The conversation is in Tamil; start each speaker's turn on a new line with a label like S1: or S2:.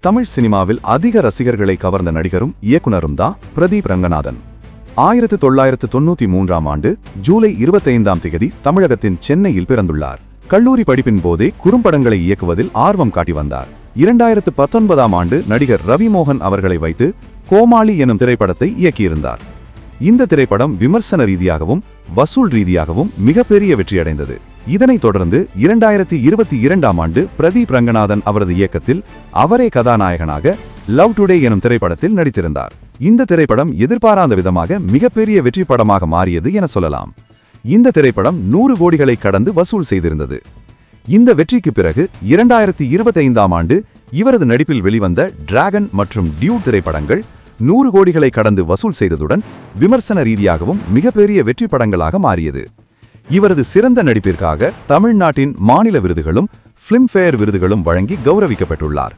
S1: தமிழ் சினிமாவில் அதிக ரசிகர்களை கவர்ந்த நடிகரும் இயக்குனரும் தான் பிரதீப் ரங்கநாதன். 1993ஆம் ஆண்டு ஜூலை 25ஆம் தேதி தமிழகத்தின் சென்னையில் பிறந்துள்ளார். கல்லூரி படிப்பின் போதே குறும்படங்களை இயக்குவதில் ஆர்வம் காட்டி வந்தார். 2019ஆம் ஆண்டு நடிகர் ரவிமோகன் அவர்களை வைத்து கோமாளி எனும் திரைப்படத்தை இயக்கியிருந்தார். இந்த திரைப்படம் விமர்சன ரீதியாகவும் வசூல் ரீதியாகவும் மிகப்பெரிய வெற்றியடைந்தது. இதனைத் தொடர்ந்து 2022ஆம் ஆண்டு பிரதீப் ரங்கநாதன் அவரது இயக்கத்தில் அவரே கதாநாயகனாக லவ் டுடே எனும் திரைப்படத்தில் நடித்திருந்தார். இந்த திரைப்படம் எதிர்பாராத விதமாக மிகப்பெரிய வெற்றி படமாக மாறியது என சொல்லலாம். இந்த திரைப்படம் 100 கோடிகளை கடந்து வசூல் செய்திருந்தது. இந்த வெற்றிக்கு பிறகு 2025ஆம் ஆண்டு இவரது நடிப்பில் வெளிவந்த டிராகன் மற்றும் டியூட் திரைப்படங்கள் 100 கோடிகளை கடந்து வசூல் செய்ததுடன் விமர்சன ரீதியாகவும் மிகப்பெரிய வெற்றி படங்களாக மாறியது. இவரது சிறந்த நடிப்பிற்காக தமிழ்நாட்டின் மாநில விருதுகளும் பிலிம்பேர் விருதுகளும் வழங்கி கௌரவிக்கப்பட்டுள்ளார்.